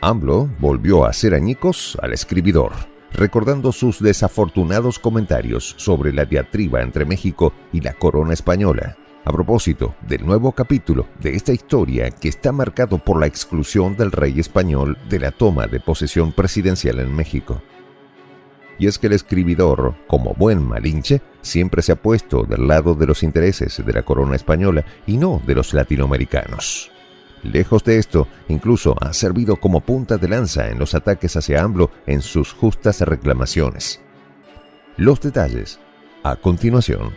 AMLO volvió a hacer añicos al escribidor, recordando sus desafortunados comentarios sobre la diatriba entre México y la corona española, a propósito del nuevo capítulo de esta historia que está marcado por la exclusión del rey español de la toma de posesión presidencial en México. Y es que el escribidor, como buen malinche, siempre se ha puesto del lado de los intereses de la corona española y no de los latinoamericanos. Lejos de esto, incluso ha servido como punta de lanza en los ataques hacia AMLO en sus justas reclamaciones. Los detalles, a continuación.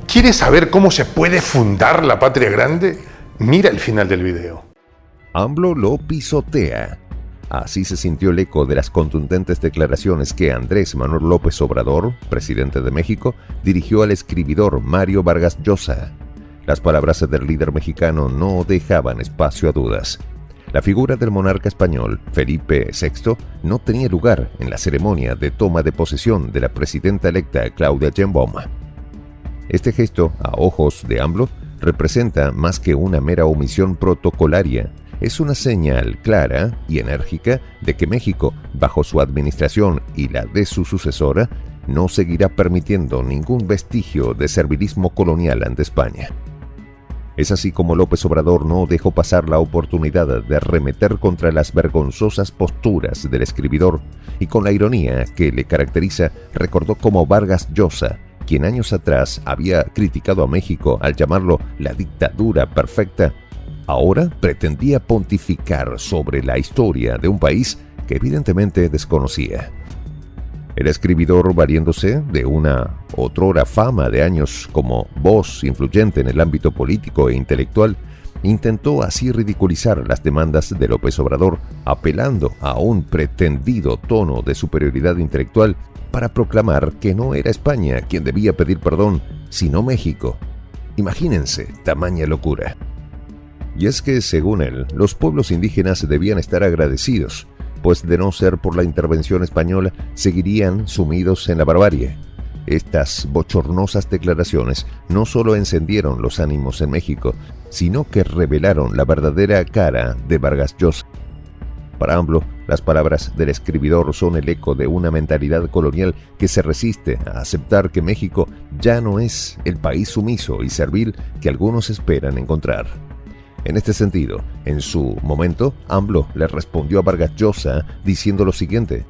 ¿Quieres saber cómo se puede fundar la patria grande? Mira el final del video. AMLO lo pisotea. Así se sintió el eco de las contundentes declaraciones que Andrés Manuel López Obrador, presidente de México, dirigió al escribidor Mario Vargas Llosa. Las palabras del líder mexicano no dejaban espacio a dudas. La figura del monarca español, Felipe VI, no tenía lugar en la ceremonia de toma de posesión de la presidenta electa Claudia Sheinbaum. Este gesto, a ojos de AMLO, representa más que una mera omisión protocolaria. Es una señal clara y enérgica de que México, bajo su administración y la de su sucesora, no seguirá permitiendo ningún vestigio de servilismo colonial ante España. Es así como López Obrador no dejó pasar la oportunidad de arremeter contra las vergonzosas posturas del escribidor y con la ironía que le caracteriza recordó cómo Vargas Llosa, quien años atrás había criticado a México al llamarlo la dictadura perfecta, ahora pretendía pontificar sobre la historia de un país que evidentemente desconocía. El escribidor, valiéndose de una otrora fama de años como voz influyente en el ámbito político e intelectual, intentó así ridiculizar las demandas de López Obrador, apelando a un pretendido tono de superioridad intelectual para proclamar que no era España quien debía pedir perdón, sino México. Imagínense tamaña locura. Y es que, según él, los pueblos indígenas debían estar agradecidos, pues de no ser por la intervención española, seguirían sumidos en la barbarie. Estas bochornosas declaraciones no solo encendieron los ánimos en México, sino que revelaron la verdadera cara de Vargas Llosa. Para AMLO, las palabras del escribidor son el eco de una mentalidad colonial que se resiste a aceptar que México ya no es el país sumiso y servil que algunos esperan encontrar. En este sentido, en su momento, AMLO le respondió a Vargas Llosa diciendo lo siguiente: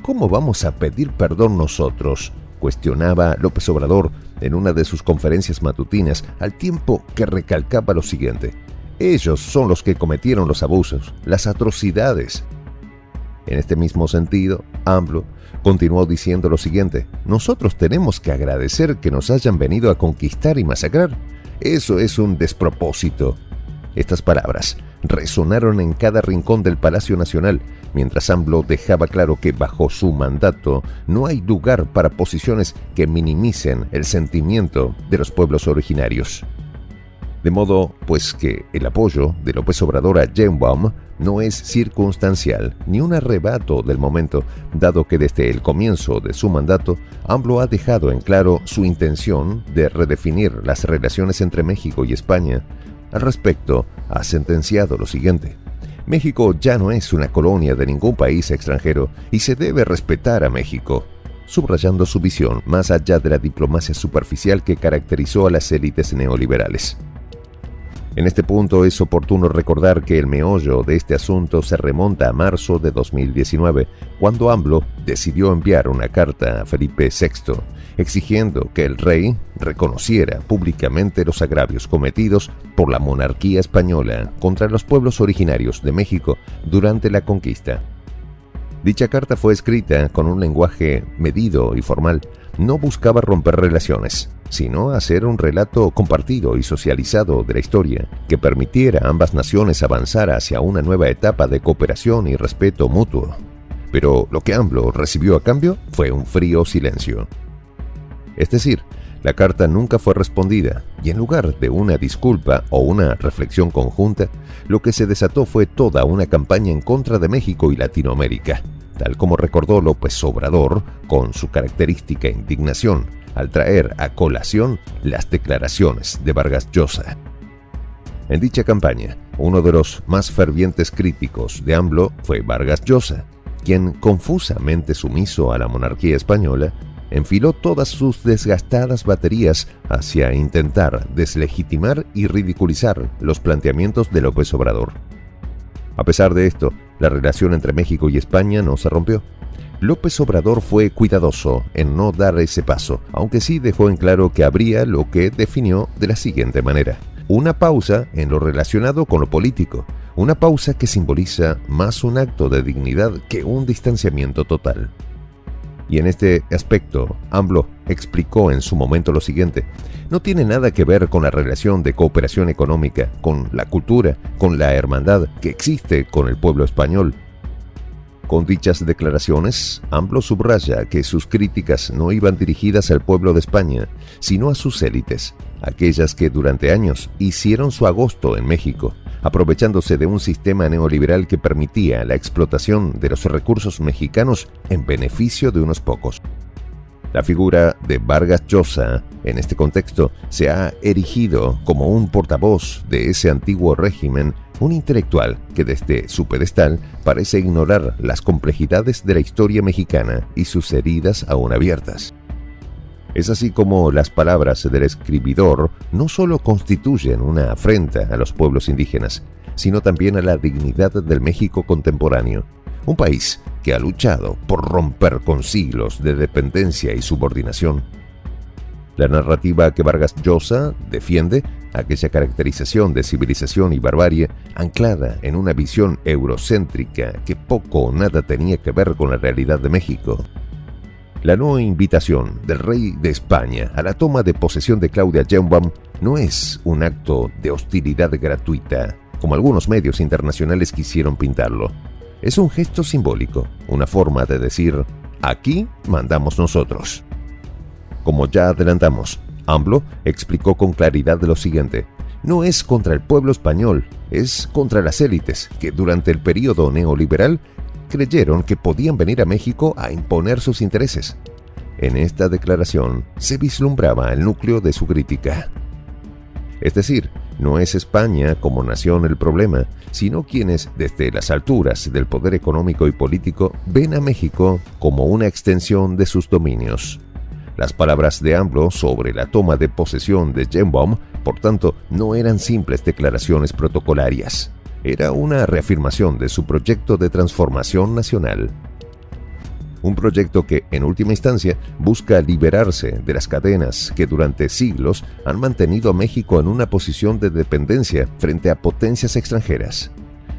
¿Cómo vamos a pedir perdón nosotros?, cuestionaba López Obrador en una de sus conferencias matutinas, al tiempo que recalcaba lo siguiente: ellos son los que cometieron los abusos, las atrocidades. En este mismo sentido, AMLO continuó diciendo lo siguiente: nosotros tenemos que agradecer que nos hayan venido a conquistar y masacrar. Eso es un despropósito. Estas palabras resonaron en cada rincón del Palacio Nacional, mientras AMLO dejaba claro que bajo su mandato no hay lugar para posiciones que minimicen el sentimiento de los pueblos originarios. De modo, pues, que el apoyo de López Obrador a Sheinbaum no es circunstancial ni un arrebato del momento, dado que desde el comienzo de su mandato, AMLO ha dejado en claro su intención de redefinir las relaciones entre México y España. Al respecto, ha sentenciado lo siguiente: México ya no es una colonia de ningún país extranjero y se debe respetar a México, subrayando su visión más allá de la diplomacia superficial que caracterizó a las élites neoliberales. En este punto es oportuno recordar que el meollo de este asunto se remonta a marzo de 2019, cuando AMLO decidió enviar una carta a Felipe VI, exigiendo que el rey reconociera públicamente los agravios cometidos por la monarquía española contra los pueblos originarios de México durante la conquista. Dicha carta fue escrita con un lenguaje medido y formal. No buscaba romper relaciones, sino hacer un relato compartido y socializado de la historia que permitiera a ambas naciones avanzar hacia una nueva etapa de cooperación y respeto mutuo. Pero lo que AMLO recibió a cambio fue un frío silencio. Es decir, la carta nunca fue respondida, y en lugar de una disculpa o una reflexión conjunta, lo que se desató fue toda una campaña en contra de México y Latinoamérica, tal como recordó López Obrador con su característica indignación al traer a colación las declaraciones de Vargas Llosa. En dicha campaña, uno de los más fervientes críticos de AMLO fue Vargas Llosa, quien, confusamente sumiso a la monarquía española, enfiló todas sus desgastadas baterías hacia intentar deslegitimar y ridiculizar los planteamientos de López Obrador. A pesar de esto, la relación entre México y España no se rompió. López Obrador fue cuidadoso en no dar ese paso, aunque sí dejó en claro que habría lo que definió de la siguiente manera: una pausa en lo relacionado con lo político, una pausa que simboliza más un acto de dignidad que un distanciamiento total. Y en este aspecto, AMLO explicó en su momento lo siguiente: no tiene nada que ver con la relación de cooperación económica, con la cultura, con la hermandad que existe con el pueblo español. Con dichas declaraciones, AMLO subraya que sus críticas no iban dirigidas al pueblo de España, sino a sus élites, aquellas que durante años hicieron su agosto en México, aprovechándose de un sistema neoliberal que permitía la explotación de los recursos mexicanos en beneficio de unos pocos. La figura de Vargas Llosa, en este contexto, se ha erigido como un portavoz de ese antiguo régimen, un intelectual que desde su pedestal parece ignorar las complejidades de la historia mexicana y sus heridas aún abiertas. Es así como las palabras del escribidor no solo constituyen una afrenta a los pueblos indígenas, sino también a la dignidad del México contemporáneo, un país que ha luchado por romper con siglos de dependencia y subordinación. La narrativa que Vargas Llosa defiende, aquella caracterización de civilización y barbarie anclada en una visión eurocéntrica que poco o nada tenía que ver con la realidad de México. La no invitación del rey de España a la toma de posesión de Claudia Sheinbaum no es un acto de hostilidad gratuita, como algunos medios internacionales quisieron pintarlo. Es un gesto simbólico, una forma de decir: aquí mandamos nosotros. Como ya adelantamos, AMLO explicó con claridad lo siguiente: no es contra el pueblo español, es contra las élites que durante el período neoliberal creyeron que podían venir a México a imponer sus intereses. En esta declaración se vislumbraba el núcleo de su crítica. Es decir, no es España como nación el problema, sino quienes, desde las alturas del poder económico y político, ven a México como una extensión de sus dominios. Las palabras de AMLO sobre la toma de posesión de Sheinbaum, por tanto, no eran simples declaraciones protocolarias. Era una reafirmación de su proyecto de transformación nacional. Un proyecto que, en última instancia, busca liberarse de las cadenas que durante siglos han mantenido a México en una posición de dependencia frente a potencias extranjeras.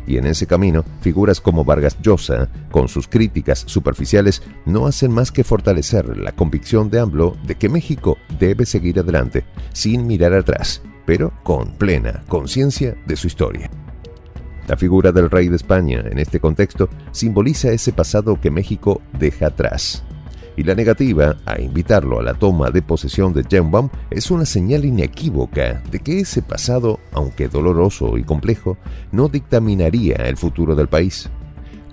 Y en ese camino, figuras como Vargas Llosa, con sus críticas superficiales, no hacen más que fortalecer la convicción de AMLO de que México debe seguir adelante, sin mirar atrás, pero con plena conciencia de su historia. La figura del rey de España, en este contexto, simboliza ese pasado que México deja atrás. Y la negativa a invitarlo a la toma de posesión de Sheinbaum es una señal inequívoca de que ese pasado, aunque doloroso y complejo, no dictaminaría el futuro del país.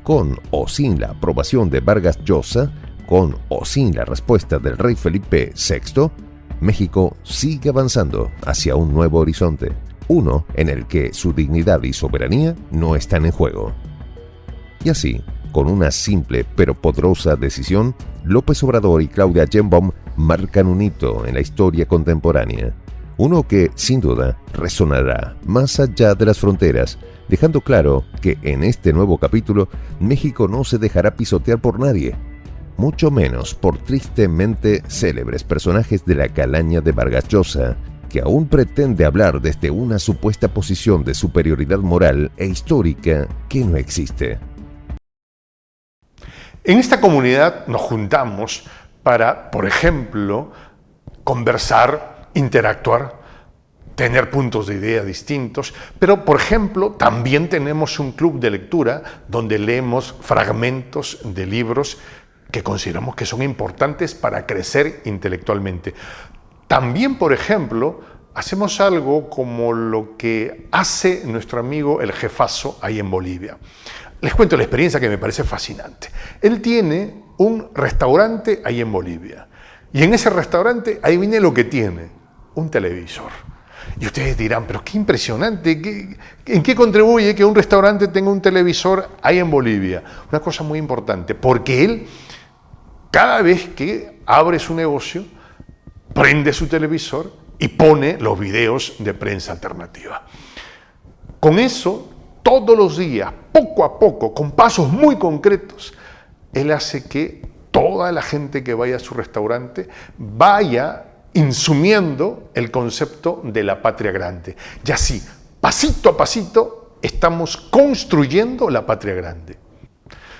Con o sin la aprobación de Vargas Llosa, con o sin la respuesta del rey Felipe VI, México sigue avanzando hacia un nuevo horizonte, uno en el que su dignidad y soberanía no están en juego. Y así, con una simple pero poderosa decisión, López Obrador y Claudia Sheinbaum marcan un hito en la historia contemporánea, uno que, sin duda, resonará más allá de las fronteras, dejando claro que en este nuevo capítulo México no se dejará pisotear por nadie, mucho menos por tristemente célebres personajes de la calaña de Vargas Llosa, que aún pretende hablar desde una supuesta posición de superioridad moral e histórica que no existe. En esta comunidad nos juntamos para, por ejemplo, conversar, interactuar, tener puntos de idea distintos, pero, por ejemplo, también tenemos un club de lectura donde leemos fragmentos de libros que consideramos que son importantes para crecer intelectualmente. También, por ejemplo, hacemos algo como lo que hace nuestro amigo el jefazo ahí en Bolivia. Les cuento la experiencia que me parece fascinante. Él tiene un restaurante ahí en Bolivia. Y en ese restaurante, ahí viene lo que tiene, un televisor. Y ustedes dirán, pero qué impresionante, ¿en qué contribuye que un restaurante tenga un televisor ahí en Bolivia? Una cosa muy importante, porque él, cada vez que abre su negocio, prende su televisor y pone los videos de Prensa Alternativa. Con eso, todos los días, poco a poco, con pasos muy concretos, él hace que toda la gente que vaya a su restaurante vaya insumiendo el concepto de la patria grande. Y así, pasito a pasito, estamos construyendo la patria grande.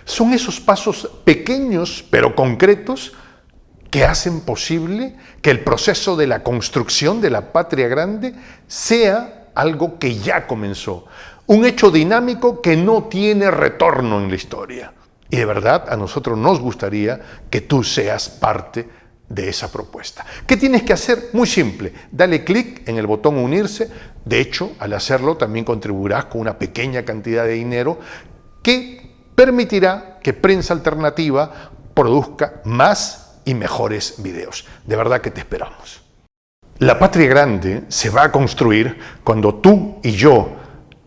Son esos pasos pequeños pero concretos que hacen posible que el proceso de la construcción de la patria grande sea algo que ya comenzó, un hecho dinámico que no tiene retorno en la historia. Y de verdad a nosotros nos gustaría que tú seas parte de esa propuesta. ¿Qué tienes que hacer? Muy simple, dale clic en el botón unirse. De hecho, al hacerlo también contribuirás con una pequeña cantidad de dinero que permitirá que Prensa Alternativa produzca más y mejores videos. De verdad que te esperamos. La patria grande se va a construir cuando tú y yo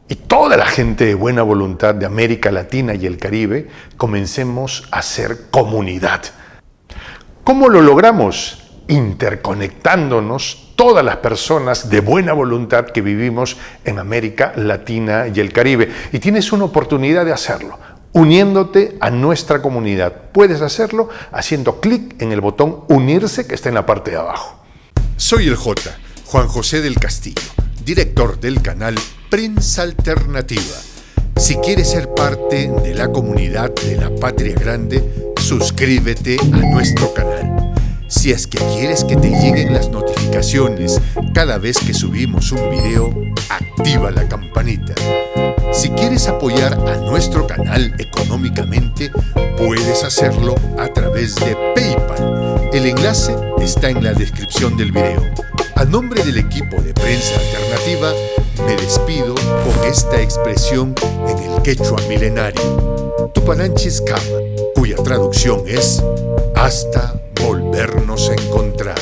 y toda la gente de buena voluntad de América Latina y el Caribe comencemos a ser comunidad. ¿Cómo lo logramos? Interconectándonos todas las personas de buena voluntad que vivimos en América Latina y el Caribe. Y tienes una oportunidad de hacerlo, uniéndote a nuestra comunidad. Puedes hacerlo haciendo clic en el botón unirse que está en la parte de abajo. Soy el J, Juan José del Castillo, director del canal Prensa Alternativa. Si quieres ser parte de la comunidad de la Patria Grande, suscríbete a nuestro canal. Si es que quieres que te lleguen las notificaciones cada vez que subimos un video, activa la campanita. Si quieres apoyar a nuestro canal económicamente, puedes hacerlo a través de PayPal. El enlace está en la descripción del video. A nombre del equipo de Prensa Alternativa, me despido con esta expresión en el quechua milenario, Tupananchis Kama, cuya traducción es hasta volvernos a encontrar.